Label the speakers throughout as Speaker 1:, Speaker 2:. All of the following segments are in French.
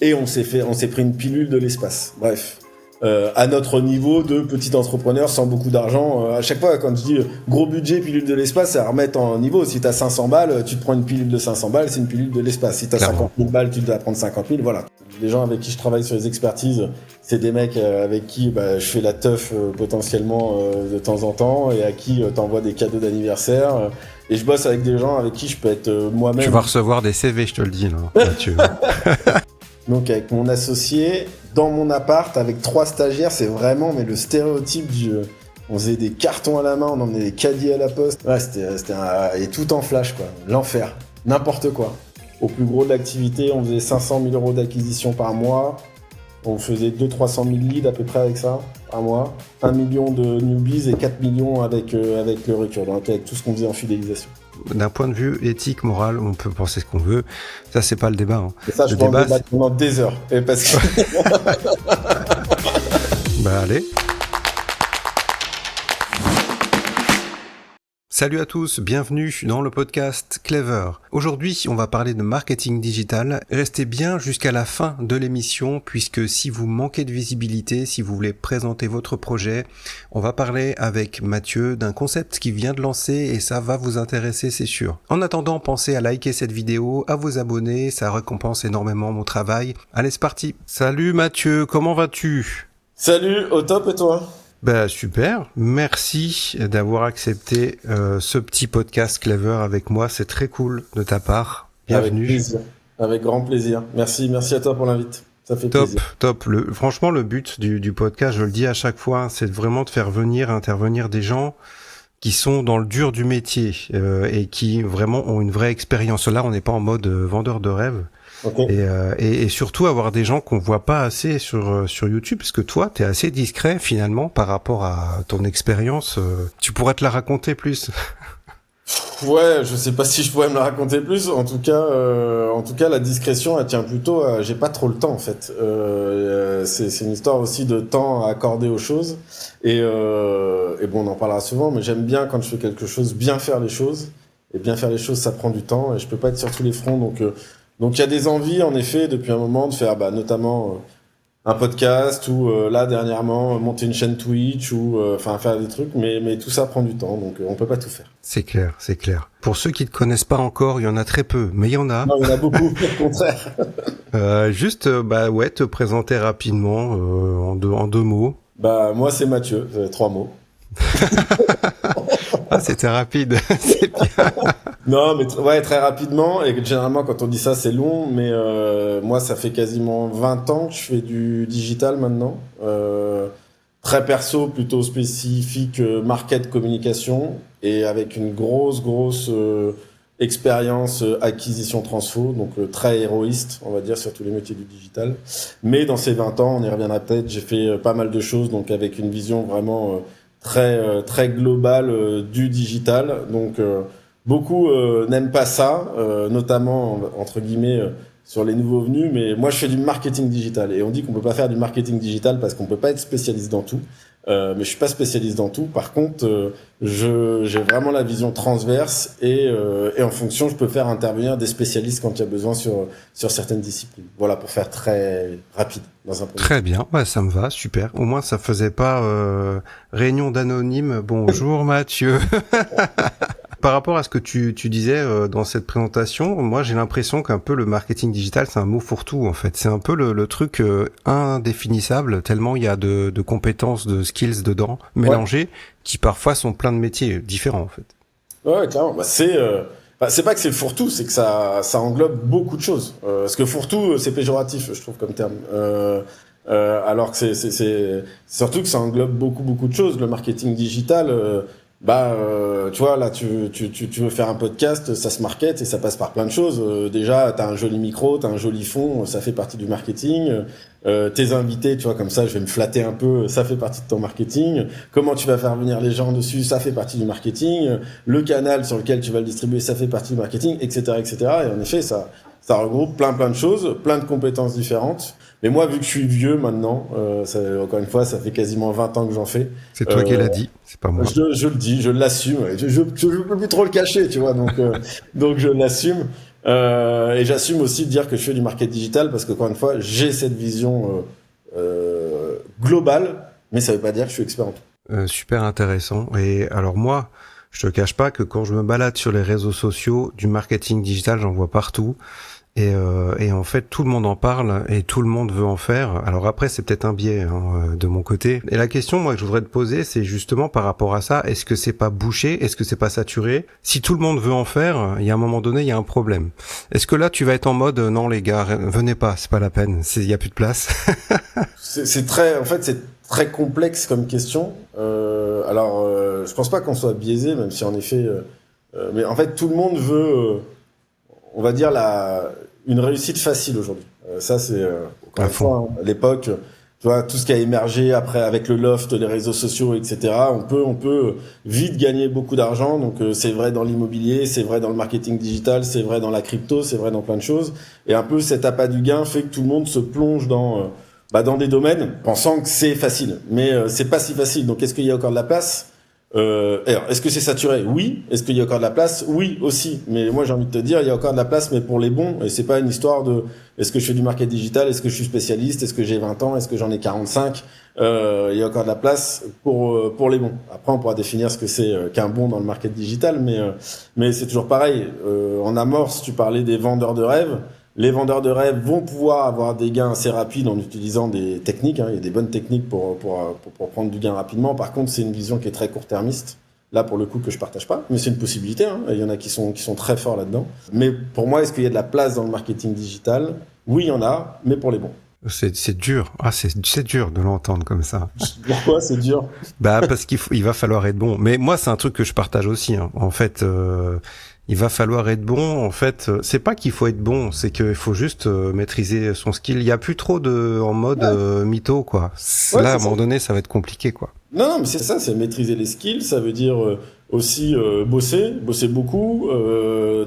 Speaker 1: et on s'est pris une pilule de l'espace. Bref. À notre niveau de petit entrepreneur sans beaucoup d'argent. À chaque fois, quand je dis gros budget, pilule de l'espace, c'est à remettre en niveau. Si t'as 500 balles, tu te prends une pilule de 500 balles, c'est une pilule de l'espace. Si t'as 50 000 balles, tu dois prendre 50 000, voilà. Les gens avec qui je travaille sur les expertises, c'est des mecs avec qui je fais la teuf potentiellement de temps en temps et à qui t'envoies des cadeaux d'anniversaire. Et je bosse avec des gens avec qui je peux être moi-même.
Speaker 2: Tu vas recevoir des CV, je te le dis, là, Mathieu.
Speaker 1: Donc avec mon associé, dans mon appart, avec 3 stagiaires, c'est vraiment le stéréotype du... On faisait des cartons à la main, on emmenait des caddies à la poste. Ouais, et tout en flash, quoi. L'enfer. N'importe quoi. Au plus gros de l'activité, on faisait 500 000 euros d'acquisition par mois. On faisait 200-300 000 leads à peu près avec ça, par mois. 1 million de newbies et 4 millions avec le recul, donc avec tout ce qu'on faisait en fidélisation.
Speaker 2: D'un point de vue éthique, moral, on peut penser ce qu'on veut. Ça, c'est pas le débat. Hein.
Speaker 1: Et ça, je peux en débattre pendant des heures. Et parce que...
Speaker 2: allez. Salut à tous, bienvenue dans le podcast Clever. Aujourd'hui, on va parler de marketing digital. Restez bien jusqu'à la fin de l'émission, puisque si vous manquez de visibilité, si vous voulez présenter votre projet, on va parler avec Mathieu d'un concept qui vient de lancer et ça va vous intéresser, c'est sûr. En attendant, pensez à liker cette vidéo, à vous abonner, ça récompense énormément mon travail. Allez, c'est parti. Salut Mathieu, comment vas-tu ?
Speaker 1: Salut, au top et toi ?
Speaker 2: Super, merci d'avoir accepté ce petit podcast Clever avec moi, c'est très cool de ta part. Bienvenue.
Speaker 1: Avec plaisir, avec grand plaisir. Merci à toi pour l'invite. Ça fait plaisir.
Speaker 2: Top. Franchement, le but du podcast, je le dis à chaque fois, c'est vraiment de faire intervenir des gens qui sont dans le dur du métier et qui vraiment ont une vraie expérience. Là, on n'est pas en mode vendeur de rêve. Okay. Et surtout avoir des gens qu'on voit pas assez sur YouTube, parce que toi, t'es assez discret finalement par rapport à ton expérience. Tu pourrais te la raconter plus.
Speaker 1: Ouais, je sais pas si je pourrais me la raconter plus. En tout cas, la discrétion, elle tient plutôt. J'ai pas trop le temps en fait. C'est une histoire aussi de temps à accorder aux choses. Et bon, on en parlera souvent, mais j'aime bien quand je fais quelque chose, bien faire les choses. Et bien faire les choses, ça prend du temps. Et je peux pas être sur tous les fronts, donc il y a des envies en effet depuis un moment de faire notamment un podcast ou là dernièrement monter une chaîne Twitch ou faire des trucs, mais tout ça prend du temps, donc on peut pas tout faire.
Speaker 2: C'est clair. Pour ceux qui te connaissent pas encore, il y en a très peu, mais il y en a.
Speaker 1: Non, il y en a beaucoup, au contraire.
Speaker 2: Juste te présenter rapidement en deux mots.
Speaker 1: Moi c'est Mathieu, 3 mots.
Speaker 2: Ah, c'était rapide, c'est bien.
Speaker 1: Non, mais très rapidement, et généralement quand on dit ça c'est long, mais moi ça fait quasiment 20 ans que je fais du digital maintenant, très perso, plutôt spécifique market communication, et avec une grosse expérience acquisition transfo, donc très héroïste on va dire sur tous les métiers du digital, mais dans ces 20 ans, on y reviendra peut-être, j'ai fait pas mal de choses, donc avec une vision vraiment très globale du digital, donc beaucoup n'aiment pas ça, notamment entre guillemets sur les nouveaux venus, mais moi je fais du marketing digital et on dit qu'on peut pas faire du marketing digital parce qu'on peut pas être spécialiste dans tout, mais je suis pas spécialiste dans tout. Par contre, j'ai vraiment la vision transverse et en fonction je peux faire intervenir des spécialistes quand il y a besoin sur certaines disciplines. Voilà, pour faire très rapide dans un premier.
Speaker 2: Très bien, ça me va, super. Au moins ça faisait pas réunion d'anonymes. Bonjour Mathieu. Par rapport à ce que tu disais dans cette présentation, moi j'ai l'impression qu'un peu le marketing digital c'est un mot fourre-tout en fait. C'est un peu le truc indéfinissable tellement il y a de compétences, de skills dedans mélangés qui parfois sont plein de métiers différents en fait.
Speaker 1: Ouais, clairement. C'est pas que c'est fourre-tout, c'est que ça englobe beaucoup de choses. Parce que fourre-tout c'est péjoratif, je trouve comme terme. Alors que c'est surtout que ça englobe beaucoup de choses. Le marketing digital. Tu vois, là, tu veux faire un podcast, ça se market et ça passe par plein de choses. Déjà, t'as un joli micro, t'as un joli fond, ça fait partie du marketing. Tes invités, tu vois, comme ça, je vais me flatter un peu, ça fait partie de ton marketing. Comment tu vas faire venir les gens dessus, ça fait partie du marketing. Le canal sur lequel tu vas le distribuer, ça fait partie du marketing, etc., etc. Et en effet, ça regroupe plein de choses, plein de compétences différentes. Mais moi, vu que je suis vieux maintenant, encore une fois, ça fait quasiment 20 ans que j'en fais.
Speaker 2: C'est toi qui l'as dit, c'est pas moi.
Speaker 1: Je le dis, je l'assume. Je peux plus trop le cacher, tu vois. Donc je l'assume. Et j'assume aussi de dire que je fais du market digital parce que, encore une fois, j'ai cette vision globale, mais ça veut pas dire que je suis expert en tout.
Speaker 2: Super intéressant. Et alors moi, je te cache pas que quand je me balade sur les réseaux sociaux, du marketing digital, j'en vois partout. Et en fait, tout le monde en parle et tout le monde veut en faire. Alors après, c'est peut-être un biais de mon côté. Et la question, moi, que je voudrais te poser, c'est justement par rapport à ça, est-ce que c'est pas bouché? Est-ce que c'est pas saturé? Si tout le monde veut en faire, il y a un moment donné, il y a un problème. Est-ce que là, tu vas être en mode, non les gars, venez pas, c'est pas la peine, il y a plus de place?
Speaker 1: C'est très complexe comme question. Je pense pas qu'on soit biaisé, même si en effet, mais en fait, tout le monde veut, on va dire une réussite facile aujourd'hui. Ça, c'est encore une fois, hein, à l'époque, tu vois, tout ce qui a émergé après avec le loft, les réseaux sociaux, etc. On peut vite gagner beaucoup d'argent. Donc c'est vrai dans l'immobilier, c'est vrai dans le marketing digital, c'est vrai dans la crypto, c'est vrai dans plein de choses. Et un peu cet appât du gain fait que tout le monde se plonge dans des domaines pensant que c'est facile. Mais c'est pas si facile. Donc est-ce qu'il y a encore de la place? Alors, est-ce que c'est saturé? Oui. Est-ce qu'il y a encore de la place? Oui, aussi. Mais moi, j'ai envie de te dire, il y a encore de la place, mais pour les bons. Et c'est pas une histoire de, est-ce que je fais du market digital? Est-ce que je suis spécialiste? Est-ce que j'ai 20 ans? Est-ce que j'en ai 45? Il y a encore de la place pour les bons. Après, on pourra définir ce que c'est qu'un bon dans le market digital, mais c'est toujours pareil. En amorce, tu parlais des vendeurs de rêves. Les vendeurs de rêves vont pouvoir avoir des gains assez rapides en utilisant des techniques. Hein. Il y a des bonnes techniques pour prendre du gain rapidement. Par contre, c'est une vision qui est très court-termiste. Là, pour le coup, que je partage pas. Mais c'est une possibilité. Hein. Il y en a qui sont très forts là-dedans. Mais pour moi, est-ce qu'il y a de la place dans le marketing digital? Oui, il y en a, mais pour les bons.
Speaker 2: C'est dur. Ah, c'est dur de l'entendre comme ça.
Speaker 1: Pourquoi c'est dur?
Speaker 2: Bah, parce il va falloir être bon. Mais moi, c'est un truc que je partage aussi, hein. En fait, il va falloir être bon. En fait, c'est pas qu'il faut être bon, c'est qu'il faut juste maîtriser son skill. Il y a plus trop en mode mytho, quoi.
Speaker 1: Ouais,
Speaker 2: là, à un
Speaker 1: c'est
Speaker 2: moment
Speaker 1: ça.
Speaker 2: donné, ça va être compliqué, quoi.
Speaker 1: Non, mais c'est ça, c'est maîtriser les skills. Ça veut dire aussi bosser beaucoup.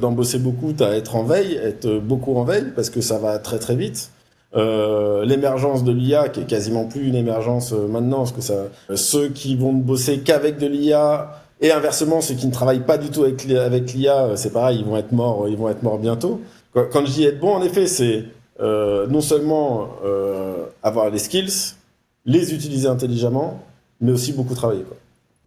Speaker 1: Dans bosser beaucoup, t'as être en veille, être beaucoup en veille, parce que ça va très très vite. L'émergence de l'IA, qui est quasiment plus une émergence maintenant, parce que ceux qui vont bosser qu'avec de l'IA, et inversement, ceux qui ne travaillent pas du tout avec l'IA, c'est pareil, ils vont être morts bientôt. Quand je dis être bon, en effet, c'est non seulement avoir les skills, les utiliser intelligemment, mais aussi beaucoup travailler, quoi.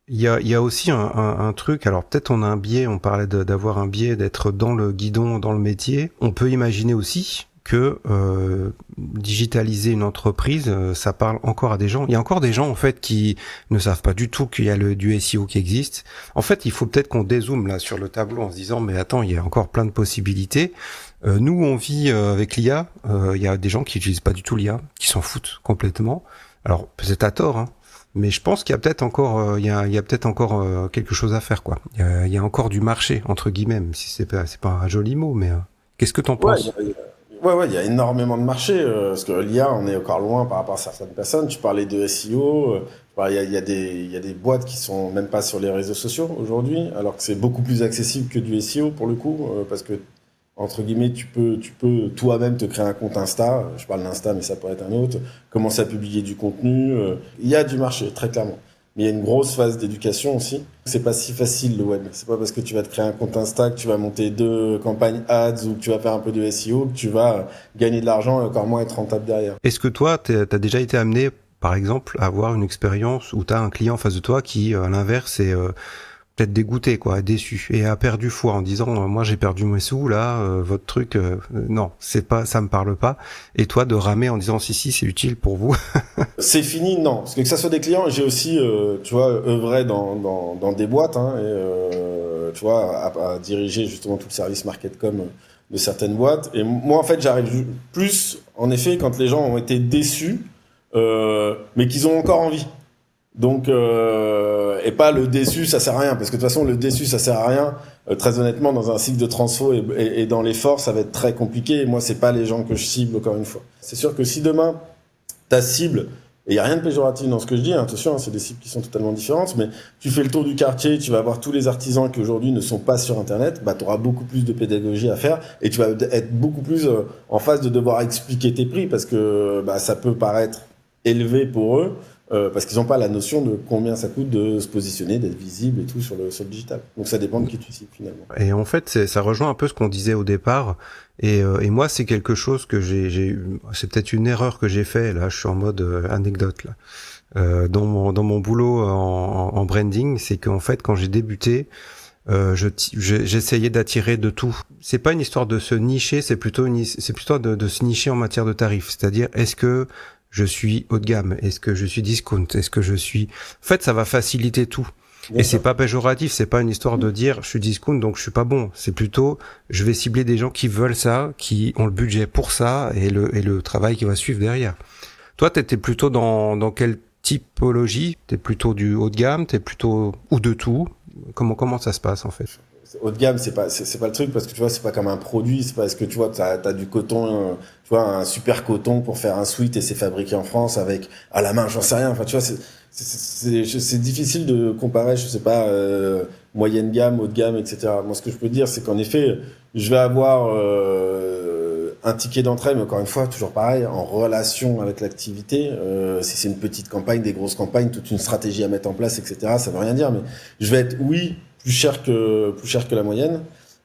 Speaker 2: Il y a aussi un truc, alors peut-être on a un biais, on parlait d'avoir un biais, d'être dans le guidon, dans le métier. On peut imaginer aussi que digitaliser une entreprise, ça parle encore à des gens. Il y a encore des gens en fait qui ne savent pas du tout qu'il y a du SEO qui existe. En fait, il faut peut-être qu'on dézoome là sur le tableau en se disant mais attends, il y a encore plein de possibilités. Nous, on vit avec l'IA. Il y a des gens qui utilisent pas du tout l'IA, qui s'en foutent complètement. Alors peut-être à tort, hein. Mais je pense qu'il y a peut-être encore, il y a peut-être encore quelque chose à faire, quoi. Il y a encore du marché entre guillemets, même si c'est pas un joli mot, mais qu'est-ce que t'en penses?
Speaker 1: Il y a énormément de marché, parce que l'IA, on est encore loin par rapport à certaines personnes. Tu parlais de SEO, il y a des boîtes qui sont même pas sur les réseaux sociaux aujourd'hui, alors que c'est beaucoup plus accessible que du SEO pour le coup, parce que entre guillemets, tu peux toi-même te créer un compte Insta. Je parle d'Insta, mais ça pourrait être un autre. Commencer à publier du contenu. Il y a du marché, très clairement. Mais il y a une grosse phase d'éducation aussi. C'est pas si facile, le web. C'est pas parce que tu vas te créer un compte Insta, que tu vas monter 2 campagnes ads ou que tu vas faire un peu de SEO, que tu vas gagner de l'argent et encore moins être rentable derrière.
Speaker 2: Est-ce que toi, t'as déjà été amené, par exemple, à avoir une expérience où t'as un client en face de toi qui, à l'inverse, est peut-être dégoûté, quoi, déçu, et a perdu foi en disant moi j'ai perdu mes sous là, votre truc non, c'est pas, ça me parle pas, et toi de ramer en disant si c'est utile pour vous.
Speaker 1: C'est fini, non, parce que ça soit des clients, j'ai aussi tu vois œuvré dans des boîtes, hein, et tu vois à diriger justement tout le service marketcom de certaines boîtes, et moi en fait j'arrive plus en effet quand les gens ont été déçus, mais qu'ils ont encore envie. Donc et pas le déçu, ça sert à rien, parce que de toute façon le déçu ça sert à rien. Très honnêtement, dans un cycle de transfo et dans l'effort, ça va être très compliqué. Et moi, c'est pas les gens que je cible encore une fois. C'est sûr que si demain ta cible, et il y a rien de péjoratif dans ce que je dis, hein, attention, hein, c'est des cibles qui sont totalement différentes, mais tu fais le tour du quartier, tu vas voir tous les artisans qui aujourd'hui ne sont pas sur Internet, bah tu auras beaucoup plus de pédagogie à faire et tu vas être beaucoup plus en phase de devoir expliquer tes prix, parce que bah ça peut paraître élevé pour eux. parce qu'ils n'ont pas la notion de combien ça coûte de se positionner, d'être visible et tout sur le digital. Donc ça dépend de qui tu cibles finalement.
Speaker 2: Et en fait, ça rejoint un peu ce qu'on disait au départ. Et moi, c'est quelque chose que c'est peut-être une erreur que j'ai fait. Là, je suis en mode anecdote là. Dans mon boulot en branding, c'est qu'en fait, quand j'ai débuté, j'essayais d'attirer de tout. C'est pas une histoire de se nicher, c'est plutôt de se nicher en matière de tarifs. C'est-à-dire, est-ce que je suis haut de gamme? Est-ce que je suis discount? Est-ce que je suis... En fait, ça va faciliter tout. Et c'est pas péjoratif, c'est pas une histoire de dire je suis discount donc je suis pas bon. C'est plutôt je vais cibler des gens qui veulent ça, qui ont le budget pour ça et le travail qui va suivre derrière. Toi, t'étais plutôt dans quelle typologie? T'es plutôt du haut de gamme, t'es plutôt ou de tout? Comment ça se passe en fait?
Speaker 1: Haut de gamme, c'est pas le truc parce que tu vois, c'est pas comme un produit, c'est parce que tu vois, t'as du coton, tu vois, un super coton pour faire un sweat et c'est fabriqué en France avec à la main, j'en sais rien. Enfin, tu vois, c'est difficile de comparer, je sais pas, moyenne gamme, haut de gamme, etc. Moi, ce que je peux dire, c'est qu'en effet, je vais avoir un ticket d'entrée, mais encore une fois, toujours pareil, en relation avec l'activité. Si c'est une petite campagne, des grosses campagnes, toute une stratégie à mettre en place, etc. Ça veut rien dire, mais je vais être, oui, plus cher que la moyenne.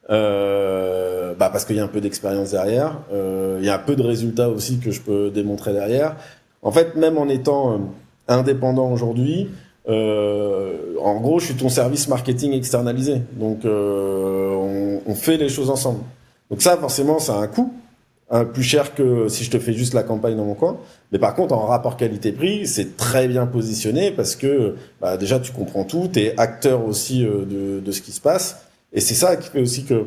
Speaker 1: Parce qu'il y a un peu d'expérience derrière. Il y a un peu de résultats aussi que je peux démontrer derrière. En fait, même en étant indépendant aujourd'hui, en gros, je suis ton service marketing externalisé. Donc, on fait les choses ensemble. Donc ça, forcément, ça a un coût. Plus cher que si je te fais juste la campagne dans mon coin. Mais par contre, en rapport qualité-prix, c'est très bien positionné parce que déjà, tu comprends tout, tu es acteur aussi de ce qui se passe. Et c'est ça qui fait aussi que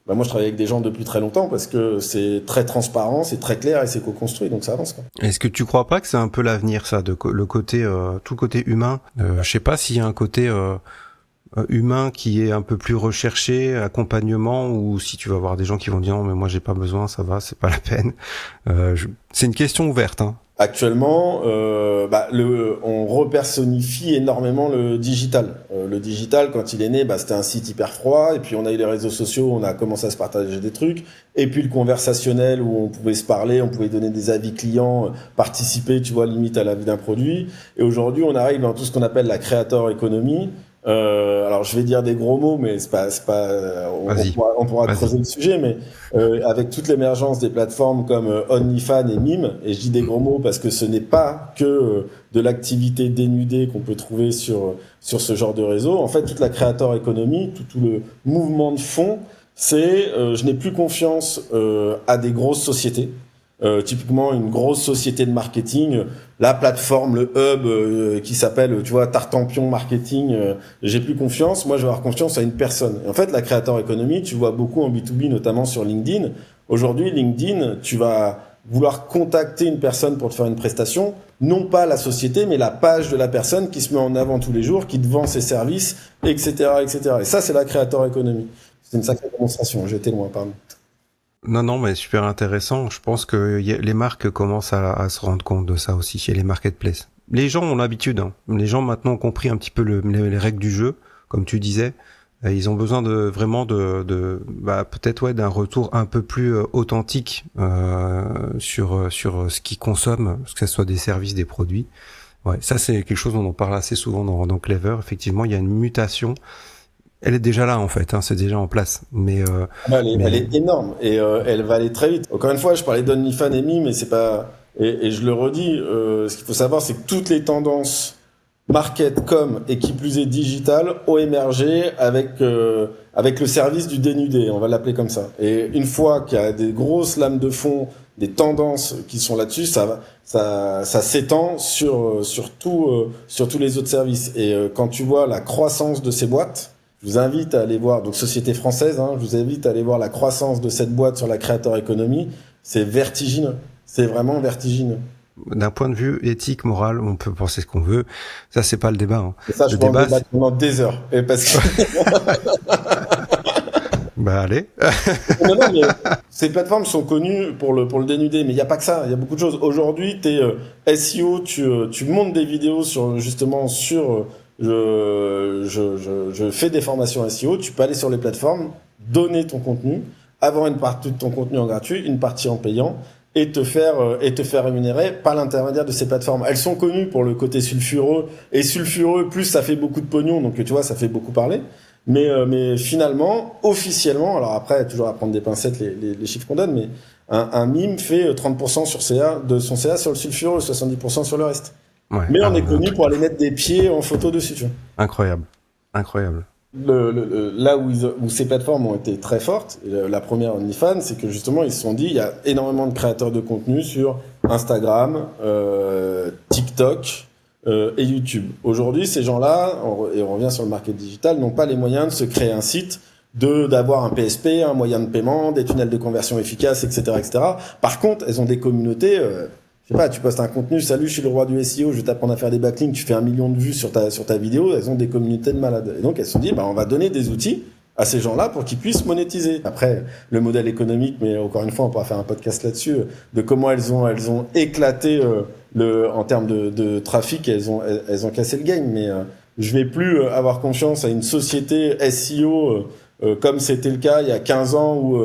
Speaker 1: moi, je travaille avec des gens depuis très longtemps parce que c'est très transparent, c'est très clair et c'est co-construit, donc ça avance, quoi.
Speaker 2: Est-ce que tu crois pas que c'est un peu l'avenir, ça, le côté, tout côté humain? Je sais pas s'il y a un côté humain qui est un peu plus recherché, accompagnement, ou si tu vas avoir des gens qui vont dire non mais moi j'ai pas besoin, ça va, c'est pas la peine. C'est une question ouverte, hein.
Speaker 1: Actuellement, on repersonnifie énormément le digital. Le digital, quand il est né, c'était un site hyper froid, et puis on a eu les réseaux sociaux, on a commencé à se partager des trucs, et puis le conversationnel où on pouvait se parler, on pouvait donner des avis clients, participer, tu vois, limite à la vie d'un produit. Et aujourd'hui, on arrive dans tout ce qu'on appelle la creator economy. Alors je vais dire des gros mots, mais c'est pas, on pourra creuser le sujet, mais avec toute l'émergence des plateformes comme OnlyFans et Mime, et je dis des gros mots parce que ce n'est pas que de l'activité dénudée qu'on peut trouver sur ce genre de réseau. En fait, toute la creator economy, tout le mouvement de fond, c'est je n'ai plus confiance à des grosses sociétés. Typiquement une grosse société de marketing, la plateforme, le hub qui s'appelle, tu vois, Tartampion Marketing, j'ai plus confiance. Moi, je vais avoir confiance à une personne. Et en fait, la creator economy, tu vois beaucoup en B2B, notamment sur LinkedIn. Aujourd'hui, LinkedIn, tu vas vouloir contacter une personne pour te faire une prestation, non pas la société, mais la page de la personne qui se met en avant tous les jours, qui te vend ses services, etc., etc. Et ça, c'est la creator economy. C'est une sacrée démonstration. J'ai été loin, pardon.
Speaker 2: Non, mais super intéressant. Je pense que les marques commencent à se rendre compte de ça aussi chez les marketplaces. Les gens ont l'habitude, hein. Les gens maintenant ont compris un petit peu les règles du jeu, comme tu disais. Ils ont besoin peut-être d'un retour un peu plus authentique sur ce qu'ils consomment, que ce soit des services, des produits. Ouais, ça c'est quelque chose dont on parle assez souvent dans Clever. Effectivement, il y a une mutation. Elle est déjà là en fait, hein, c'est déjà en place. Mais
Speaker 1: elle est énorme et elle va aller très vite. Encore une fois, je parlais d'OnlyFans et Mime, mais c'est pas et je le redis. Ce qu'il faut savoir, c'est que toutes les tendances market com et qui plus est digital ont émergé avec le service du dénudé, on va l'appeler comme ça. Et une fois qu'il y a des grosses lames de fond, des tendances qui sont là-dessus, ça s'étend sur tous les autres services. Et quand tu vois la croissance de ces boîtes, je vous invite à aller voir, donc société française, hein, je vous invite à aller voir la croissance de cette boîte sur la creator economy. C'est vertigineux. C'est vraiment vertigineux.
Speaker 2: D'un point de vue éthique, moral, on peut penser ce qu'on veut. Ça, c'est pas le débat. Hein.
Speaker 1: Et ça, je peux en débattre pendant des heures. Et parce que...
Speaker 2: allez.
Speaker 1: non, mais ces plateformes sont connues pour le dénudé, mais il n'y a pas que ça. Il y a beaucoup de choses. Aujourd'hui, t'es SEO, tu montes des vidéos je fais des formations SEO, tu peux aller sur les plateformes, donner ton contenu, avoir une partie de ton contenu en gratuit, une partie en payant, et te faire rémunérer par l'intermédiaire de ces plateformes. Elles sont connues pour le côté sulfureux, et sulfureux, plus ça fait beaucoup de pognon, donc tu vois, ça fait beaucoup parler. Mais finalement, officiellement, alors après, toujours à prendre des pincettes les chiffres qu'on donne, mais un mime fait 30% de son CA sur le sulfureux, 70% sur le reste.
Speaker 2: Ouais,
Speaker 1: mais on est connu pour aller mettre des pieds en photo dessus, tu vois.
Speaker 2: Incroyable. Incroyable.
Speaker 1: Là où ces plateformes ont été très fortes, la première OnlyFans, c'est que justement ils se sont dit, il y a énormément de créateurs de contenu sur Instagram, TikTok et YouTube. Aujourd'hui, ces gens-là, et on revient sur le marketing digital, n'ont pas les moyens de se créer un site, d'avoir un PSP, un moyen de paiement, des tunnels de conversion efficaces, etc., etc. Par contre, elles ont des communautés. Je sais pas, tu postes un contenu, salut, je suis le roi du SEO, je vais t'apprendre à faire des backlinks, tu fais 1 million de vues sur ta vidéo, elles ont des communautés de malades. Et donc, elles se sont dit, on va donner des outils à ces gens-là pour qu'ils puissent monétiser. Après, le modèle économique, mais encore une fois, on pourra faire un podcast là-dessus, de comment elles ont éclaté, en termes de trafic, elles ont cassé le game. Mais, je vais plus avoir confiance à une société SEO, comme c'était le cas il y a 15 ans où,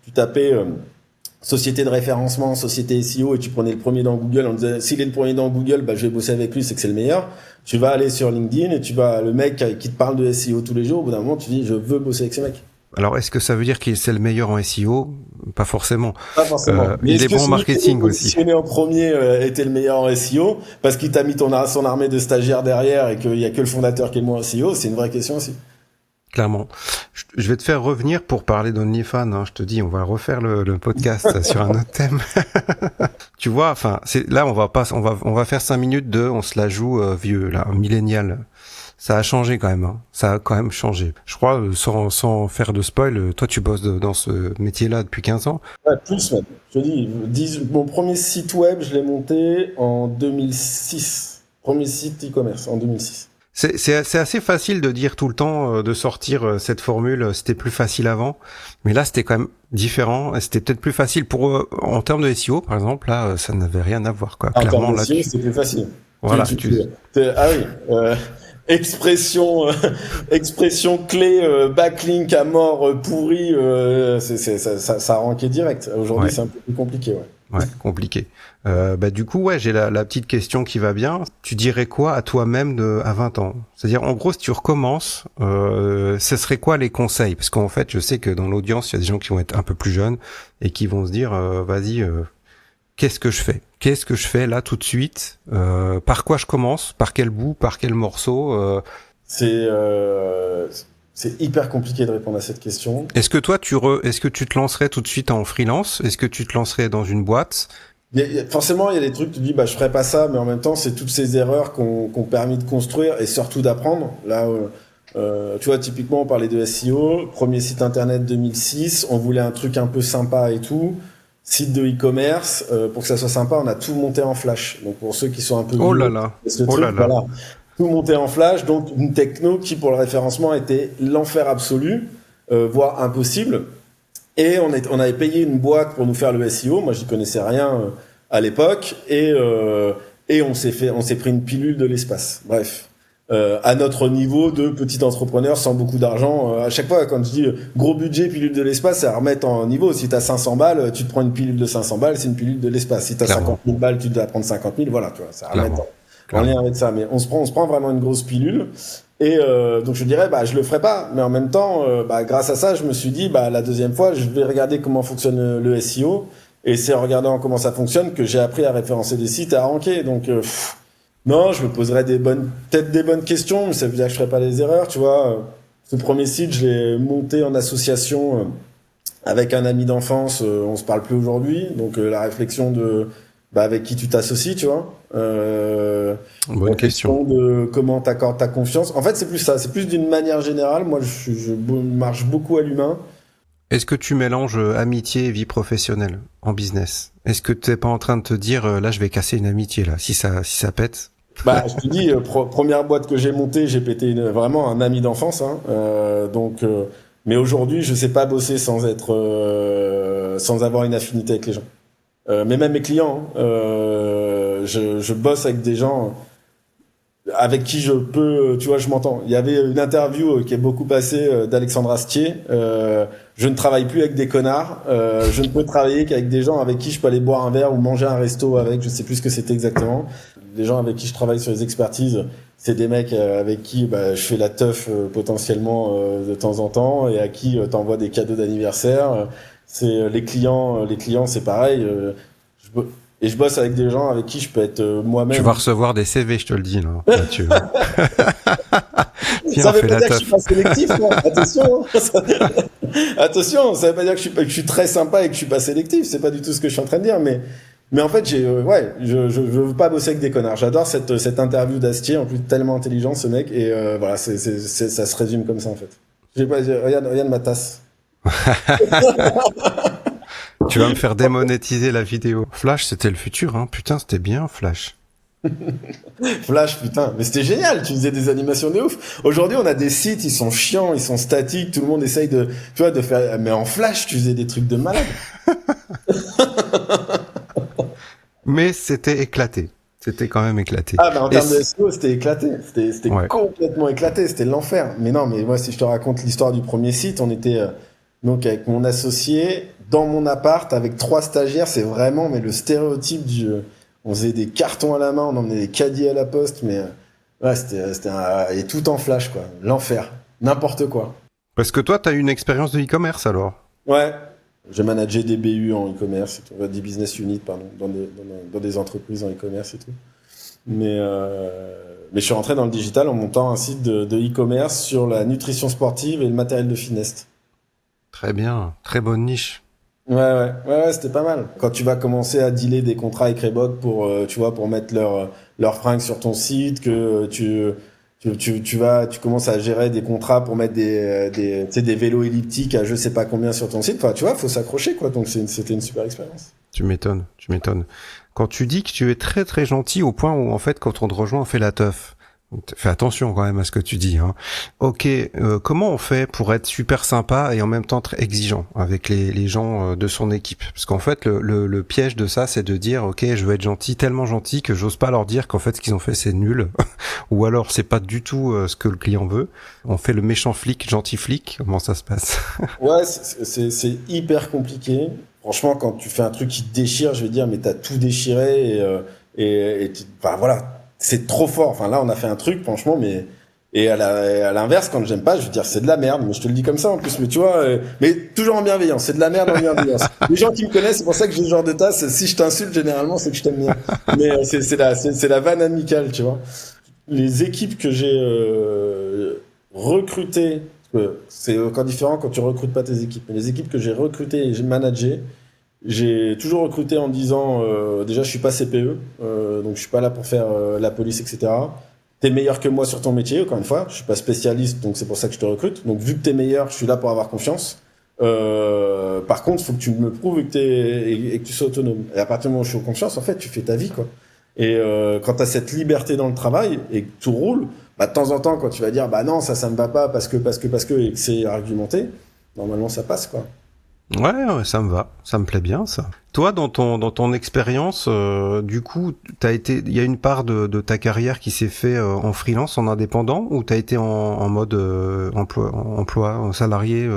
Speaker 1: tu tapais, société de référencement, société SEO, et tu prenais le premier dans Google, on disait, s'il est le premier dans Google, je vais bosser avec lui, c'est que c'est le meilleur. Tu vas aller sur LinkedIn et le mec qui te parle de SEO tous les jours, au bout d'un moment, tu dis, je veux bosser avec ce mec.
Speaker 2: Alors, est-ce que ça veut dire qu'il c'est le meilleur en SEO? Pas forcément.
Speaker 1: Pas forcément. Mais
Speaker 2: il est bon en marketing aussi.
Speaker 1: Positionné en premier était le meilleur en SEO parce qu'il t'a mis son armée de stagiaires derrière et qu'il y a que le fondateur qui est le moins en SEO, c'est une vraie question aussi.
Speaker 2: Clairement. Je vais te faire revenir pour parler d'OnlyFans, hein. Je te dis, on va refaire le podcast sur un autre thème. Tu vois, enfin, là, on va faire 5 minutes on se la joue vieux, là, millénial. Ça a changé quand même, hein. Ça a quand même changé. Je crois, sans faire de spoil, toi, tu bosses dans ce métier-là depuis 15 ans.
Speaker 1: Ouais, plus même. Je te dis, mon premier site web, je l'ai monté en 2006. Premier site e-commerce en 2006.
Speaker 2: C'est assez facile de dire tout le temps, de sortir cette formule, c'était plus facile avant, mais là c'était quand même différent, et c'était peut-être plus facile en termes de SEO par exemple, là ça n'avait rien à voir quoi.
Speaker 1: Clairement là c'était plus facile.
Speaker 2: Voilà,
Speaker 1: ah oui, expression clé, backlink à mort pourri, ça a ranké direct. Aujourd'hui c'est un peu plus compliqué, ouais.
Speaker 2: Ouais, compliqué. Du coup, ouais, j'ai la petite question qui va bien. Tu dirais quoi à toi-même à 20 ans? C'est-à-dire, en gros, si tu recommences, ce serait quoi les conseils? Parce qu'en fait, je sais que dans l'audience, il y a des gens qui vont être un peu plus jeunes et qui vont se dire, vas-y, qu'est-ce que je fais? Qu'est-ce que je fais là tout de suite? Par quoi je commence? Par quel bout? Par quel morceau?
Speaker 1: C'est hyper compliqué de répondre à cette question.
Speaker 2: Est-ce que toi, est-ce que tu te lancerais tout de suite en freelance? Est-ce que tu te lancerais dans une boîte?
Speaker 1: Forcément, il y a des trucs, tu te dis, je ferais pas ça, mais en même temps, c'est toutes ces erreurs qu'on permis de construire et surtout d'apprendre. Là, tu vois, typiquement, on parlait de SEO, premier site internet 2006, on voulait un truc un peu sympa et tout. Site de e-commerce, pour que ça soit sympa, on a tout monté en Flash. Donc, pour ceux qui sont un peu
Speaker 2: oh là là,
Speaker 1: voilà. Tout monté en Flash, donc une techno qui, pour le référencement, était l'enfer absolu, voire impossible. Et on avait payé une boîte pour nous faire le SEO. Moi, j'y connaissais rien à l'époque, et on s'est pris une pilule de l'espace. Bref, à notre niveau de petit entrepreneur sans beaucoup d'argent. À chaque fois, quand je dis gros budget, pilule de l'espace, c'est à remettre en niveau. Si t'as 500 balles, tu te prends une pilule de 500 balles, c'est une pilule de l'espace. Si t'as 50 000 balles, tu dois prendre 50 000. Voilà, tu vois, ça remettre en lien avec ça. Mais on se prend vraiment une grosse pilule. Et donc je dirais, je le ferai pas. Mais en même temps, grâce à ça, je me suis dit, la deuxième fois, je vais regarder comment fonctionne le SEO. Et c'est en regardant comment ça fonctionne que j'ai appris à référencer des sites et à ranker. Donc, non, je me poserai peut-être des bonnes questions, mais ça veut dire que je ferai pas des erreurs, tu vois. Ce premier site, je l'ai monté en association avec un ami d'enfance. On se parle plus aujourd'hui. Donc, la réflexion avec qui tu t'associes, tu vois.
Speaker 2: Bonne question.
Speaker 1: De comment t'accordes ta confiance. En fait, c'est plus ça. C'est plus d'une manière générale. Moi, je marche beaucoup à l'humain.
Speaker 2: Est-ce que tu mélanges amitié et vie professionnelle en business? Est-ce que tu n'es pas en train de te dire, là, je vais casser une amitié, là, si ça pète?
Speaker 1: Je te dis, première boîte que j'ai montée, j'ai pété vraiment un ami d'enfance, hein. Mais aujourd'hui, je sais pas bosser sans avoir une affinité avec les gens. Mais même mes clients, je bosse avec des gens. avec qui je peux, tu vois, je m'entends. Il y avait une interview qui est beaucoup passée d'Alexandre Astier. Je ne travaille plus avec des connards. Je ne peux travailler qu'avec des gens avec qui je peux aller boire un verre ou manger un resto avec. Je sais plus ce que c'était exactement. Les gens avec qui je travaille sur les expertises, c'est des mecs avec qui je fais la teuf potentiellement de temps en temps et à qui t'envoies des cadeaux d'anniversaire. C'est les clients, c'est pareil. Et je bosse avec des gens avec qui je peux être moi-même.
Speaker 2: Tu vas recevoir des CV, je te le dis, là, Mathieu.
Speaker 1: Ça veut pas dire que je suis pas sélectif, non. Attention. Attention, ça veut pas dire que je suis très sympa et que je suis pas sélectif. C'est pas du tout ce que je suis en train de dire, mais en fait, je veux pas bosser avec des connards. J'adore cette interview d'Astier, en plus tellement intelligent ce mec, et voilà, ça se résume comme ça en fait. Regarde ma tasse.
Speaker 2: Tu vas me faire démonétiser la vidéo. Flash, c'était le futur, hein. Putain, c'était bien, Flash.
Speaker 1: Flash, putain, mais c'était génial, tu faisais des animations de ouf. Aujourd'hui, on a des sites, ils sont chiants, ils sont statiques, tout le monde essaye de faire, mais en Flash, tu faisais des trucs de malade.
Speaker 2: Mais c'était éclaté. C'était quand même éclaté.
Speaker 1: Ah, en termes de SEO, c'était éclaté. C'était complètement éclaté, c'était l'enfer. Mais non, mais moi, si je te raconte l'histoire du premier site, on était, donc avec mon associé, dans mon appart, avec 3 stagiaires, c'est vraiment, mais le stéréotype on faisait des cartons à la main, on emmenait des caddies à la poste, mais et tout en Flash, quoi. L'enfer. N'importe quoi.
Speaker 2: Parce que toi, t'as eu une expérience de e-commerce, alors?
Speaker 1: Ouais. J'ai managé des BU en e-commerce, des business units, pardon, dans des entreprises en e-commerce et tout. Mais je suis rentré dans le digital en montant un site de e-commerce sur la nutrition sportive et le matériel de fitness.
Speaker 2: Très bien. Très bonne niche.
Speaker 1: Ouais, c'était pas mal. Quand tu vas commencer à dealer des contrats avec Reebok pour, tu vois, pour mettre leurs fringues sur ton site, que tu commences à gérer des contrats pour mettre des vélos elliptiques à je sais pas combien sur ton site. Enfin, tu vois, faut s'accrocher, quoi. Donc, c'était une super expérience.
Speaker 2: Tu m'étonnes. Quand tu dis que tu es très très gentil au point où, en fait, quand on te rejoint, on fait la teuf. Fais attention quand même à ce que tu dis, hein. Ok, comment on fait pour être super sympa et en même temps très exigeant avec les gens de son équipe? Parce qu'en fait, le piège de ça, c'est de dire, ok, je veux être gentil, tellement gentil que j'ose pas leur dire qu'en fait, ce qu'ils ont fait, c'est nul. Ou alors, c'est pas du tout ce que le client veut. On fait le méchant flic, gentil flic. Comment ça se passe?
Speaker 1: Ouais, c'est hyper compliqué. Franchement, quand tu fais un truc qui te déchire, je vais dire, mais t'as tout déchiré enfin voilà. C'est trop fort. Enfin, là, on a fait un truc, franchement, mais, et à l'inverse, quand j'aime pas, je veux dire, c'est de la merde. Mais je te le dis comme ça, en plus. Mais tu vois, mais toujours en bienveillance. C'est de la merde en bienveillance. Les gens qui me connaissent, c'est pour ça que j'ai ce genre de tasse. Si je t'insulte, généralement, c'est que je t'aime bien. Mais c'est la vanne amicale, tu vois. Les équipes que j'ai, recrutées, c'est encore différent quand tu recrutes pas tes équipes. Mais les équipes que j'ai recrutées et j'ai managées, j'ai toujours recruté en disant déjà je suis pas CPE, donc je suis pas là pour faire la police, etc. T'es meilleur que moi sur ton métier, encore une fois. Je suis pas spécialiste, donc c'est pour ça que je te recrute. Donc vu que t'es meilleur, je suis là pour avoir confiance. Par contre, faut que tu me prouves et que tu sois autonome. Et à partir du moment où je suis en confiance, en fait, tu fais ta vie, quoi. Et quand t'as cette liberté dans le travail et que tout roule, de temps en temps, quand tu vas dire bah non, ça me va pas parce que et que c'est argumenté, normalement ça passe, quoi.
Speaker 2: Ouais, ça me va, ça me plaît bien ça. Toi, dans ton expérience, du coup, il y a une part de ta carrière qui s'est fait en freelance, en indépendant, ou t'as été en mode emploi, en salarié.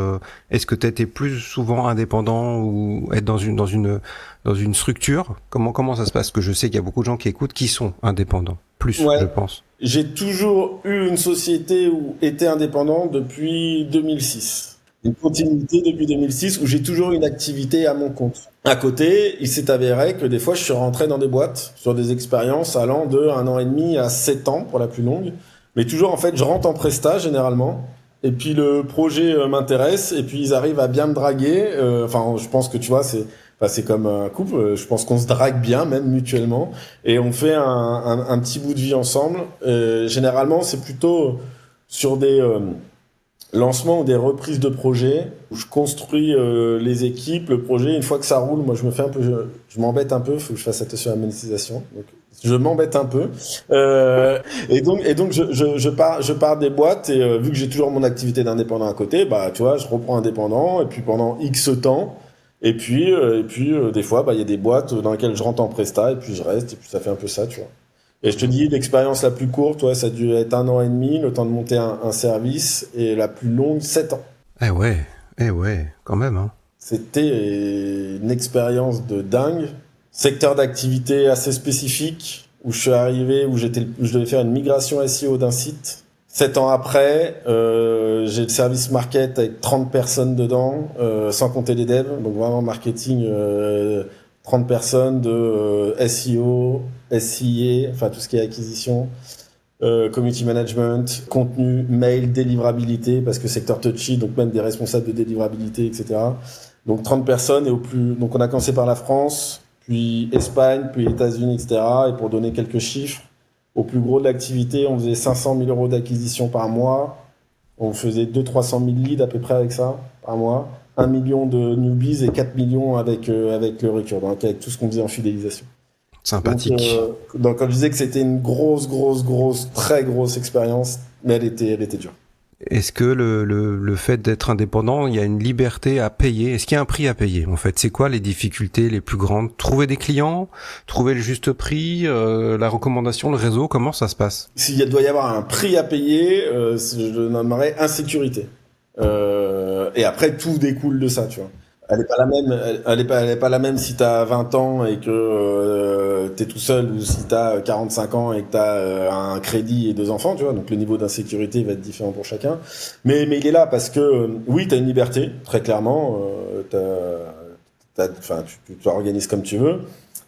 Speaker 2: Est-ce que t'as été plus souvent indépendant ou être dans une structure? Comment ça se passe? Parce que je sais qu'il y a beaucoup de gens qui écoutent qui sont indépendants,
Speaker 1: Ouais.
Speaker 2: je pense.
Speaker 1: J'ai toujours eu une société où été indépendant depuis 2006. Une continuité depuis 2006 où j'ai toujours une activité à mon compte. À côté, il s'est avéré que des fois, je suis rentré dans des boîtes sur des expériences allant de 1 an et demi à 7 ans pour la plus longue. Mais toujours, en fait, je rentre en presta généralement. Et puis le projet m'intéresse et puis ils arrivent à bien me draguer. Enfin, je pense que tu vois, c'est comme un couple. Je pense qu'on se drague bien, même mutuellement, et on fait un petit bout de vie ensemble. Généralement, c'est plutôt sur des lancements ou des reprises de projets où je construis les équipes, le projet. Une fois que ça roule, moi je me fais un peu, je m'embête un peu, faut que je fasse attention à la monétisation. Donc je m'embête un peu. Et donc je pars des boîtes et vu que j'ai toujours mon activité d'indépendant à côté, bah tu vois, je reprends indépendant et puis pendant X temps. Et puis des fois, bah il y a des boîtes dans lesquelles je rentre en presta et puis je reste et puis ça fait un peu ça, tu vois. Et je te dis, l'expérience la plus courte, ouais, ça a dû être 1 an et demi, le temps de monter un service, et la plus longue, 7 ans.
Speaker 2: Eh ouais, quand même, hein.
Speaker 1: C'était une expérience de dingue. Secteur d'activité assez spécifique, où je suis arrivé, où je devais faire une migration SEO d'un site. 7 ans après, j'ai le service market avec 30 personnes dedans, sans compter les devs, donc vraiment marketing, 30 personnes de SEO, SIA, enfin tout ce qui est acquisition, community management, contenu, mail, délivrabilité, parce que secteur touchy, donc même des responsables de délivrabilité, etc. Donc 30 personnes, donc on a commencé par la France, puis Espagne, puis États-Unis, etc. Et pour donner quelques chiffres, au plus gros de l'activité, on faisait 500 000 euros d'acquisition par mois. On faisait 200-300 000 leads à peu près avec ça par mois. 1 million de newbies et 4 millions avec le recur, donc avec tout ce qu'on faisait en fidélisation.
Speaker 2: Sympathique.
Speaker 1: Donc quand je disais que c'était une grosse, très grosse expérience, mais elle était dure.
Speaker 2: Est-ce que le fait d'être indépendant, il y a une liberté à payer? Est-ce qu'il y a un prix à payer, en fait? C'est quoi les difficultés les plus grandes? Trouver des clients, trouver le juste prix, la recommandation, le réseau, comment ça se passe?
Speaker 1: S'il doit y avoir un prix à payer, je le nommerais insécurité. Et après, tout découle de ça, tu vois. Elle est pas la même, elle est pas la même si t'as 20 ans et que t'es tout seul, ou si t'as 45 ans et que t'as un crédit et 2 enfants, tu vois. Donc le niveau d'insécurité va être différent pour chacun. Mais il est là parce que oui, t'as une liberté, très clairement. Enfin, tu t'organises comme tu veux.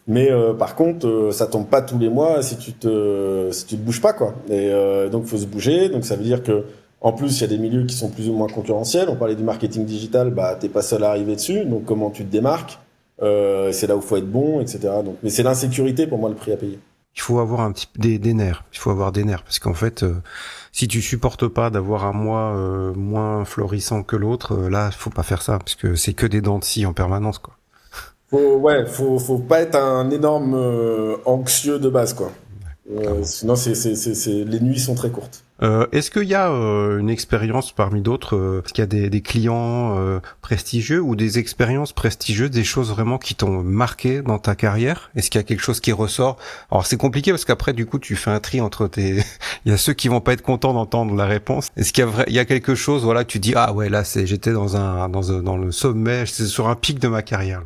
Speaker 1: Mais par contre, ça tombe pas tous les mois si tu te bouges pas, quoi. Et donc faut se bouger. Donc ça veut dire que en plus, il y a des milieux qui sont plus ou moins concurrentiels. On parlait du marketing digital, bah, t'es pas seul à arriver dessus. Donc, comment tu te démarques? C'est là où il faut être bon, etc. Donc, mais c'est l'insécurité, pour moi, le prix à payer.
Speaker 2: Il faut avoir des nerfs. Il faut avoir des nerfs. Parce qu'en fait, si tu supportes pas d'avoir un mois moins florissant que l'autre, là, faut pas faire ça. Parce que c'est que des dents de scie en permanence, quoi.
Speaker 1: Faut pas être un énorme anxieux de base, quoi. Sinon, les nuits sont très courtes.
Speaker 2: Est-ce qu'il y a une expérience parmi d'autres, est-ce qu'il y a des clients prestigieux ou des expériences prestigieuses, des choses vraiment qui t'ont marqué dans ta carrière? Est-ce qu'il y a quelque chose qui ressort? Alors c'est compliqué parce qu'après du coup tu fais un tri entre il y a ceux qui vont pas être contents d'entendre la réponse. Est-ce qu'il y a il y a quelque chose, voilà, tu dis ah ouais là j'étais dans le sommet, c'est sur un pic de ma carrière.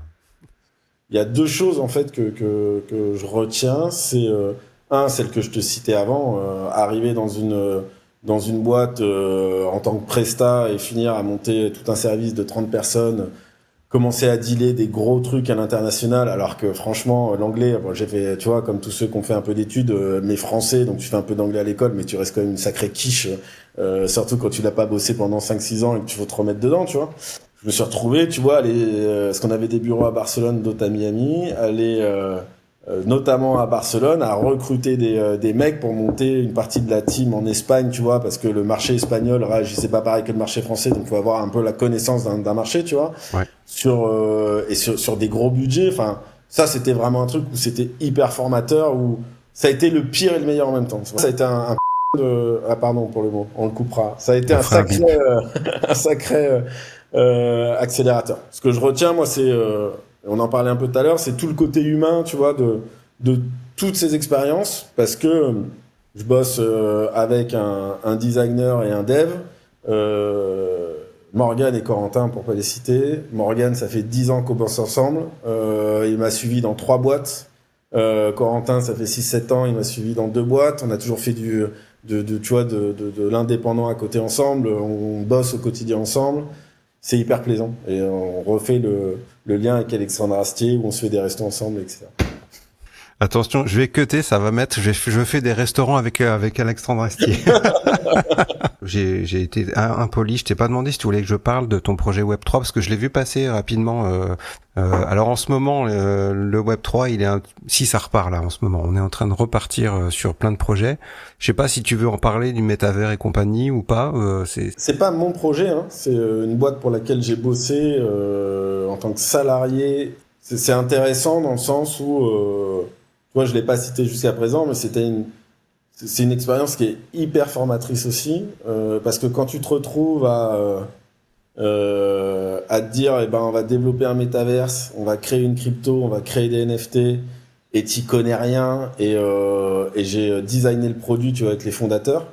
Speaker 1: Il y a 2 choses en fait que je retiens. C'est celle que je te citais avant, arriver dans une boîte en tant que presta et finir à monter tout un service de 30 personnes, commencer à dealer des gros trucs à l'international, alors que franchement l'anglais, bon, j'ai fait, tu vois, comme tous ceux qui ont fait un peu d'études, mais français, donc tu fais un peu d'anglais à l'école, mais tu restes quand même une sacrée quiche, surtout quand tu l'as pas bossé pendant 5-6 ans et que tu veux te remettre dedans, tu vois. Je me suis retrouvé, tu vois, parce qu'on avait des bureaux à Barcelone, d'autres à Miami, notamment à Barcelone, à recruter des mecs pour monter une partie de la team en Espagne, tu vois, parce que le marché espagnol réagissait pas pareil que le marché français, donc il faut avoir un peu la connaissance d'un marché, tu vois,
Speaker 2: Ouais.
Speaker 1: sur des gros budgets. Enfin, ça c'était vraiment un truc où c'était hyper formateur, où ça a été le pire et le meilleur en même temps. Ça a été ah pardon pour le mot, on le coupera. Ça a été un sacré, un sacré accélérateur. Ce que je retiens, moi, c'est, on en parlait un peu tout à l'heure, c'est tout le côté humain, tu vois, de toutes ces expériences, parce que je bosse avec un designer et un dev, Morgan et Corentin, pour pas les citer. Morgan, ça fait 10 ans qu'on bosse ensemble. Il m'a suivi dans 3 boîtes. Corentin, ça fait 6-7 ans, il m'a suivi dans 2 boîtes. On a toujours fait tu vois, de l'indépendant à côté ensemble. On bosse au quotidien ensemble. C'est hyper plaisant. Et on refait le lien avec Alexandre Astier, où on se fait des restos ensemble, etc.
Speaker 2: Attention, je vais cutter, ça va mettre. Je fais des restaurants avec Alexandre Astier. J'ai été impoli. Je t'ai pas demandé si tu voulais que je parle de ton projet Web3 parce que je l'ai vu passer rapidement. Alors en ce moment, le Web3, si ça repart là en ce moment, on est en train de repartir sur plein de projets. Je sais pas si tu veux en parler du métavers et compagnie ou pas.
Speaker 1: C'est pas mon projet, hein. C'est une boîte pour laquelle j'ai bossé en tant que salarié. C'est intéressant dans le sens où tu vois, je l'ai pas cité jusqu'à présent, mais c'est une expérience qui est hyper formatrice aussi, parce que quand tu te retrouves à te dire, eh ben, on va développer un métaverse, on va créer une crypto, on va créer des NFT, et t'y connais rien et j'ai designé le produit, tu vois, avec les fondateurs.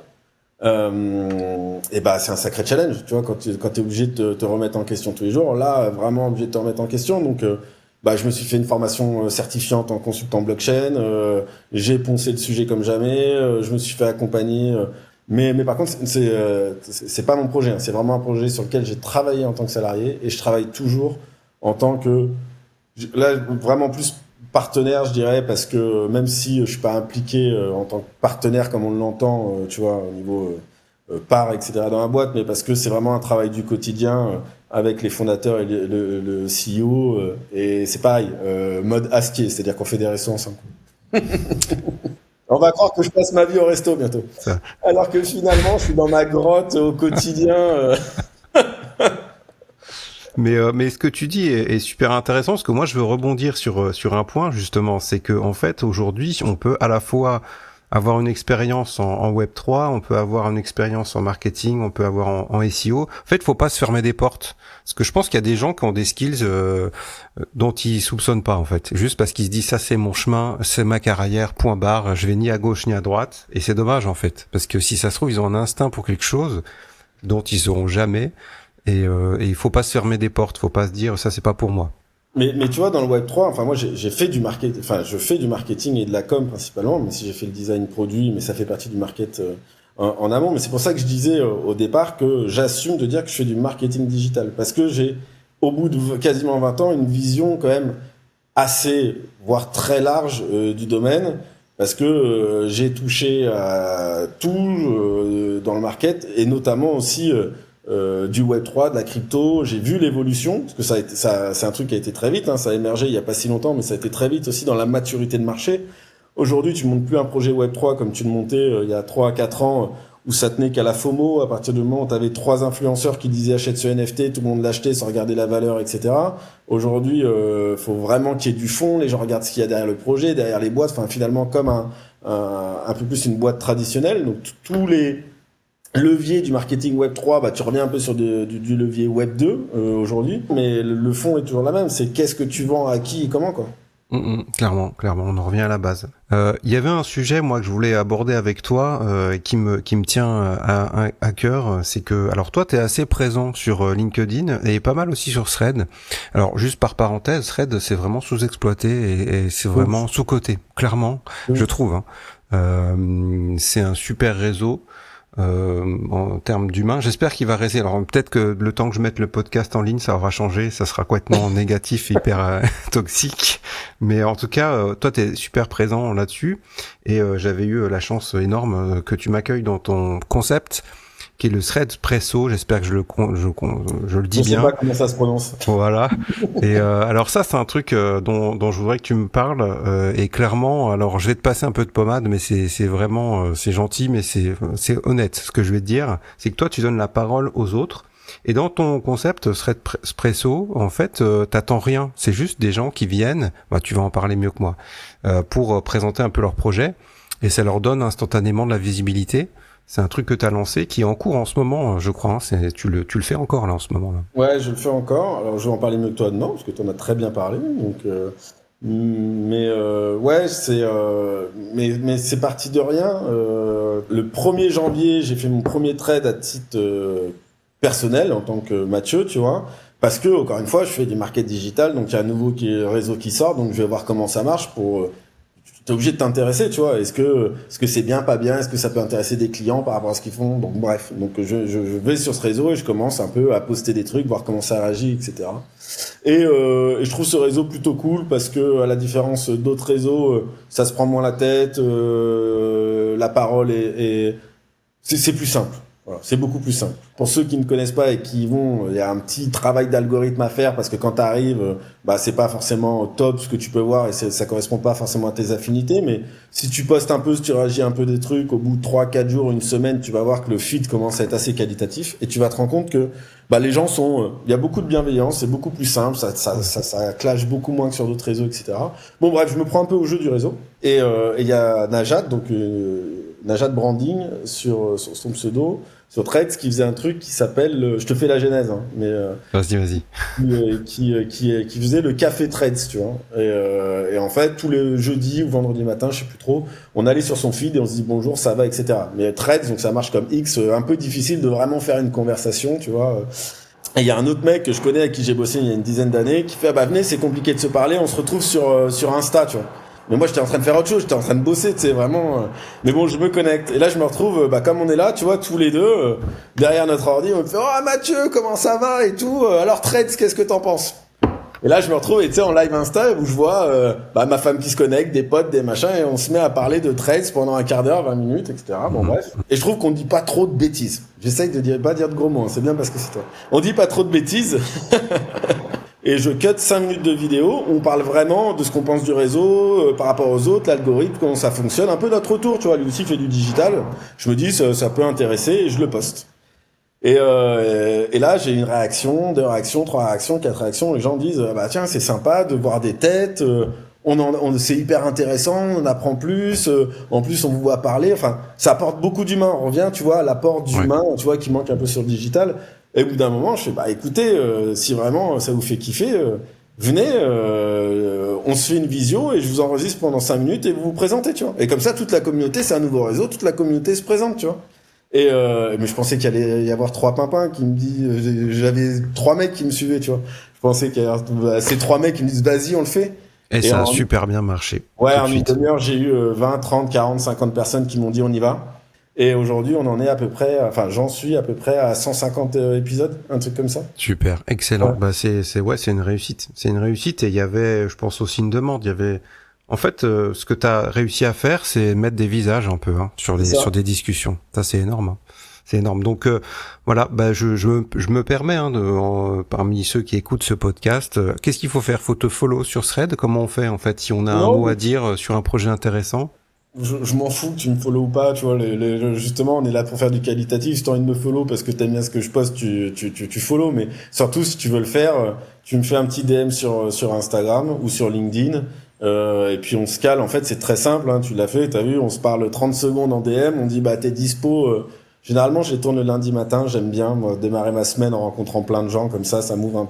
Speaker 1: Et bah c'est un sacré challenge, tu vois, quand t'es obligé de te remettre en question tous les jours. Là, vraiment obligé de te remettre en question. Donc, bah je me suis fait une formation certifiante en consultant blockchain. J'ai poncé le sujet comme jamais. Je me suis fait accompagner. Mais par contre, c'est pas mon projet. Hein. C'est vraiment un projet sur lequel j'ai travaillé en tant que salarié et je travaille toujours en tant que là vraiment plus partenaire, je dirais, parce que même si je suis pas impliqué en tant que partenaire comme on l'entend, tu vois, au niveau part, etc. dans la boîte, mais parce que c'est vraiment un travail du quotidien avec les fondateurs et le CEO, et c'est pareil, mode astier, c'est-à-dire qu'on fait des restos ensemble. On va croire que je passe ma vie au resto bientôt,
Speaker 2: Ça.
Speaker 1: alors que finalement, je suis dans ma grotte au quotidien.
Speaker 2: Mais ce que tu dis est super intéressant parce que moi je veux rebondir sur un point justement, c'est que en fait aujourd'hui on peut à la fois avoir une expérience en Web3, on peut avoir une expérience en marketing, on peut avoir en SEO. En fait, faut pas se fermer des portes. Parce que je pense qu'il y a des gens qui ont des skills dont ils soupçonnent pas en fait. Juste parce qu'ils se disent ça c'est mon chemin, c'est ma carrière, point barre, je vais ni à gauche ni à droite. Et c'est dommage en fait. Parce que si ça se trouve, ils ont un instinct pour quelque chose dont ils sauront jamais. Et il faut pas se fermer des portes, faut pas se dire ça c'est pas pour moi.
Speaker 1: Mais tu vois, dans le Web3, enfin, moi, j'ai fait du marketing, enfin, je fais du marketing et de la com principalement, mais si j'ai fait le design produit, mais ça fait partie du market en amont. Mais c'est pour ça que je disais au départ que j'assume de dire que je fais du marketing digital. Parce que j'ai, au bout de quasiment 20 ans, une vision quand même assez, voire très large du domaine. Parce que j'ai touché à tout dans le market et notamment aussi du Web3, de la crypto. J'ai vu l'évolution, parce que c'est un truc qui a été très vite, hein, ça a émergé il y a pas si longtemps, mais ça a été très vite aussi dans la maturité de marché. Aujourd'hui, tu montes plus un projet Web3 comme tu le montais il y a 3 à 4 ans, où ça tenait qu'à la FOMO, à partir du moment où tu avais 3 influenceurs qui disaient achète ce NFT, tout le monde l'achetait sans regarder la valeur, etc. Aujourd'hui, faut vraiment qu'il y ait du fond, les gens regardent ce qu'il y a derrière le projet, derrière les boîtes, enfin finalement comme un peu plus une boîte traditionnelle. Donc tous les levier du marketing Web 3, bah, tu reviens un peu sur du levier Web 2 aujourd'hui, mais le fond est toujours la même, c'est qu'est-ce que tu vends à qui et comment, quoi.
Speaker 2: Clairement, on en revient à la base. Il y avait un sujet, moi, que je voulais aborder avec toi, qui me tient à cœur, c'est que, alors toi, t'es assez présent sur LinkedIn et pas mal aussi sur Thread. Alors, juste par parenthèse, Thread, c'est vraiment sous-exploité et c'est vraiment sous-coté, clairement, je trouve. Hein. C'est un super réseau. En termes d'humains, j'espère qu'il va rester. Alors peut-être que le temps que je mette le podcast en ligne, ça aura changé, ça sera complètement négatif, hyper toxique. Mais en tout cas, toi, t'es super présent là-dessus, et j'avais eu la chance énorme que tu m'accueilles dans ton concept, qui est le Thread Presso. J'espère que je le dis bien.
Speaker 1: Je sais pas comment ça se prononce.
Speaker 2: Voilà. Et alors ça, c'est un truc dont je voudrais que tu me parles. Et clairement, alors je vais te passer un peu de pommade, mais c'est vraiment c'est gentil, mais c'est honnête. Ce que je vais te dire, c'est que toi, tu donnes la parole aux autres. Et dans ton concept Thread Presso, en fait, t'attends rien. C'est juste des gens qui viennent. Bah, tu vas en parler mieux que moi pour présenter un peu leur projet, et ça leur donne instantanément de la visibilité. C'est un truc que tu as lancé qui est en cours en ce moment, je crois. Hein. Tu le fais encore là en ce moment là.
Speaker 1: Ouais, je le fais encore. Alors je vais en parler mieux que toi non, parce que tu en as très bien parlé. Donc, ouais, mais c'est parti de rien. Le 1er janvier, j'ai fait mon premier trade à titre personnel en tant que Mathieu, tu vois. Parce que encore une fois, je fais du market digital, donc il y a un nouveau réseau qui sort, donc je vais voir comment ça marche pour. T'es obligé de t'intéresser, tu vois. Est-ce que c'est bien, pas bien? Est-ce que ça peut intéresser des clients par rapport à ce qu'ils font? Donc bref, donc je vais sur ce réseau et je commence un peu à poster des trucs, voir comment ça réagit, etc. Et je trouve ce réseau plutôt cool parce que à la différence d'autres réseaux, ça se prend moins la tête, la parole c'est plus simple. Voilà, c'est beaucoup plus simple. Pour ceux qui ne connaissent pas et qui vont, il y a un petit travail d'algorithme à faire parce que quand tu arrives, bah c'est pas forcément top ce que tu peux voir et ça correspond pas forcément à tes affinités, mais si tu postes un peu, si tu réagis un peu des trucs, au bout de 3-4 jours, une semaine, tu vas voir que le feed commence à être assez qualitatif et tu vas te rendre compte que bah les gens sont, il y a beaucoup de bienveillance, c'est beaucoup plus simple, ça clash beaucoup moins que sur d'autres réseaux, etc. Bon bref, je me prends un peu au jeu du réseau et il y a Najat, donc Najat Branding sur son pseudo, sur Threads, qui faisait un truc qui s'appelle, je te fais la genèse, hein, mais
Speaker 2: Vas-y.
Speaker 1: qui faisait le café Threads, tu vois. Et en fait, tous les jeudis ou vendredis matin, je sais plus trop, on allait sur son feed et on se dit bonjour, ça va, etc. Mais Threads, donc ça marche comme X, un peu difficile de vraiment faire une conversation, tu vois. Et il y a un autre mec que je connais avec qui j'ai bossé il y a une dizaine d'années qui fait venez, c'est compliqué de se parler, on se retrouve sur Insta, tu vois. Mais moi j'étais en train de faire autre chose, j'étais en train de bosser, tu sais, vraiment. Mais bon, je me connecte et là je me retrouve comme on est là, tu vois, tous les deux derrière notre ordi, on me fait "Oh Mathieu, comment ça va?" et tout. Alors Threads, qu'est-ce que t'en penses? Et là, je me retrouve, tu sais, en live Insta où je vois ma femme qui se connecte, des potes, des machins, et on se met à parler de Threads pendant un quart d'heure, 20 minutes, etc. Bon, bref. Et je trouve qu'on dit pas trop de bêtises. J'essaye de pas dire de gros mots, hein, c'est bien parce que c'est toi. On dit pas trop de bêtises. Et je cut 5 minutes de vidéo où on parle vraiment de ce qu'on pense du réseau, par rapport aux autres, l'algorithme, comment ça fonctionne, un peu notre retour, tu vois. Lui aussi fait du digital. Je me dis, ça peut intéresser et je le poste. Et là, j'ai une réaction, 2 réactions, 3 réactions, 4 réactions. Les gens disent, tiens, c'est sympa de voir des têtes, c'est hyper intéressant, on apprend plus, en plus on vous voit parler. Enfin, ça apporte beaucoup d'humain. On revient, tu vois, à l'apport d'humain, tu vois, qui manque un peu sur le digital. Et au bout d'un moment, je fais, écoutez, si vraiment ça vous fait kiffer, venez, on se fait une visio et je vous enregistre pendant 5 minutes et vous vous présentez, tu vois. Et comme ça, toute la communauté, c'est un nouveau réseau, toute la communauté se présente, tu vois. Mais je pensais qu'il allait y avoir 3 pimpins qui me disent, j'avais 3 mecs qui me suivaient, tu vois. Je pensais qu'il y avait ces 3 mecs qui me disent, vas-y, on le fait.
Speaker 2: Et ça a super bien marché.
Speaker 1: Ouais, en une demi-heure, j'ai eu 20, 30, 40, 50 personnes qui m'ont dit, on y va. Et aujourd'hui, on en est à peu près, j'en suis à peu près à 150 épisodes, un truc comme ça.
Speaker 2: Super, excellent.
Speaker 1: Ouais.
Speaker 2: C'est une réussite. C'est une réussite et il y avait, je pense aussi une demande. Il y avait, en fait, ce que tu as réussi à faire, c'est mettre des visages un peu sur des discussions. Ça, c'est énorme. Hein. C'est énorme. Donc voilà, je me permets parmi ceux qui écoutent ce podcast, qu'est-ce qu'il faut faire? Faut te follow sur Thread. Comment on fait en fait si on a un mot à dire sur un projet intéressant?
Speaker 1: Je m'en fous que tu me follow ou pas, tu vois, justement, on est là pour faire du qualitatif. Si t'as envie de me follow parce que t'aimes bien ce que je poste, tu follow, mais surtout, si tu veux le faire, tu me fais un petit DM sur Instagram ou sur LinkedIn, et puis on se cale. En fait, c'est très simple, hein, tu l'as fait, t'as vu, on se parle 30 secondes en DM, on dit, t'es dispo, généralement, je les tourne le lundi matin, j'aime bien, moi, démarrer ma semaine en rencontrant plein de gens, comme ça m'ouvre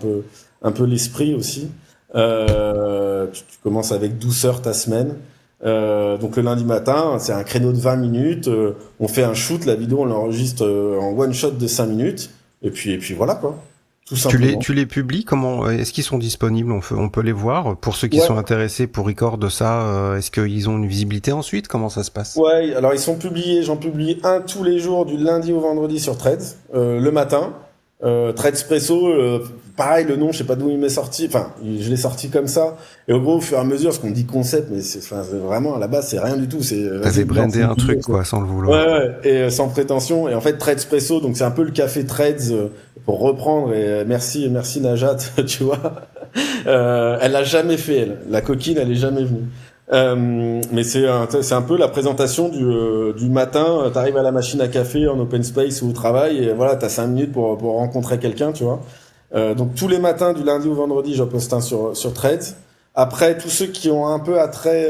Speaker 1: un peu l'esprit aussi. Tu commences avec douceur ta semaine. Donc le lundi matin, c'est un créneau de 20 minutes, on fait un shoot, la vidéo on l'enregistre en one shot de 5 minutes, et puis voilà quoi, tout simplement.
Speaker 2: Tu les publies, comment, est-ce qu'ils sont disponibles, on peut les voir, pour ceux qui sont intéressés pour record de ça, est-ce qu'ils ont une visibilité ensuite, comment ça se passe?
Speaker 1: Ouais, alors ils sont publiés, j'en publie un tous les jours du lundi au vendredi sur Threads, le matin. Threadspresso, pareil, le nom, je sais pas d'où il m'est sorti, je l'ai sorti comme ça, et au gros, au fur et à mesure, parce qu'on dit concept, mais c'est vraiment, à la base, c'est rien du tout,
Speaker 2: T'avais brandé un truc, quoi, sans le vouloir.
Speaker 1: Ouais, et sans prétention, et en fait, Threadspresso, donc c'est un peu le café Threads, pour reprendre, et merci Najat, tu vois, elle l'a jamais fait, elle, la coquine, elle est jamais venue. Mais c'est un peu la présentation du matin, t'arrives à la machine à café en open space ou au travail et voilà, t'as 5 minutes pour rencontrer quelqu'un, tu vois. Donc tous les matins du lundi au vendredi, j'en poste un sur Threads. Après, tous ceux qui ont un peu attrait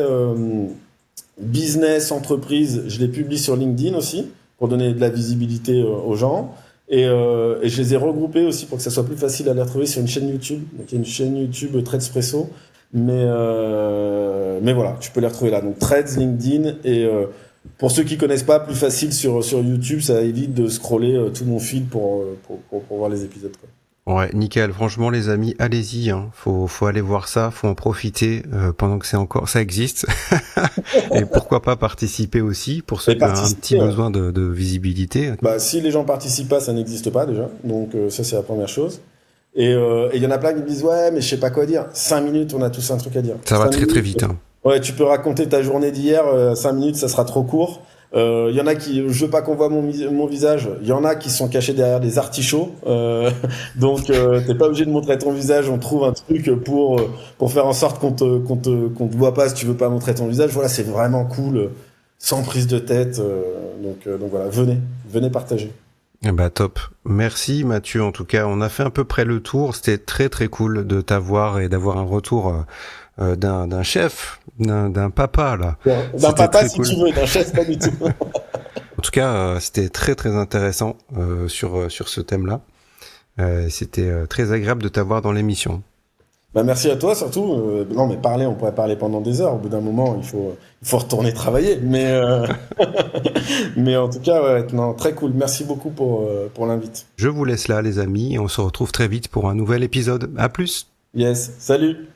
Speaker 1: business, entreprise, je les publie sur LinkedIn aussi pour donner de la visibilité aux gens. Et je les ai regroupés aussi pour que ça soit plus facile à les retrouver sur une chaîne YouTube. Donc il y a une chaîne YouTube Threadspresso. Mais voilà, tu peux les retrouver là. Donc Threads, LinkedIn et pour ceux qui connaissent pas, plus facile sur YouTube, ça évite de scroller tout mon feed pour voir les épisodes, quoi.
Speaker 2: Ouais, nickel. Franchement, les amis, allez-y. Hein. Faut aller voir ça, faut en profiter pendant que ça existe. Et pourquoi pas participer aussi pour ceux qui ont un petit besoin de visibilité.
Speaker 1: Si les gens participent pas, ça n'existe pas déjà. Donc ça c'est la première chose. Et il y en a plein qui me disent ouais mais je sais pas quoi dire. 5 minutes, on a tous un truc à dire.
Speaker 2: Ça va très vite. Hein.
Speaker 1: Ouais, tu peux raconter ta journée d'hier. 5 minutes, ça sera trop court. Il y en a qui, je veux pas qu'on voit mon visage. Il y en a qui sont cachés derrière des artichauts. Donc t'es pas obligé de montrer ton visage. On trouve un truc pour faire en sorte qu'on te voit pas si tu veux pas montrer ton visage. Voilà, c'est vraiment cool, sans prise de tête. Donc voilà, venez partager.
Speaker 2: Top. Merci Mathieu. En tout cas, on a fait à peu près le tour. C'était très très cool de t'avoir et d'avoir un retour d'un chef, d'un papa là.
Speaker 1: D'un papa si tu veux, d'un chef pas du tout.
Speaker 2: tout cas, c'était très très intéressant sur ce thème-là. C'était très agréable de t'avoir dans l'émission.
Speaker 1: Bah, merci à toi surtout. Non, mais parler, on pourrait parler pendant des heures. Au bout d'un moment, il faut retourner travailler. Mais en tout cas, ouais, non, très cool. Merci beaucoup pour l'invite.
Speaker 2: Je vous laisse là, les amis, et on se retrouve très vite pour un nouvel épisode. À plus!
Speaker 1: Yes, salut!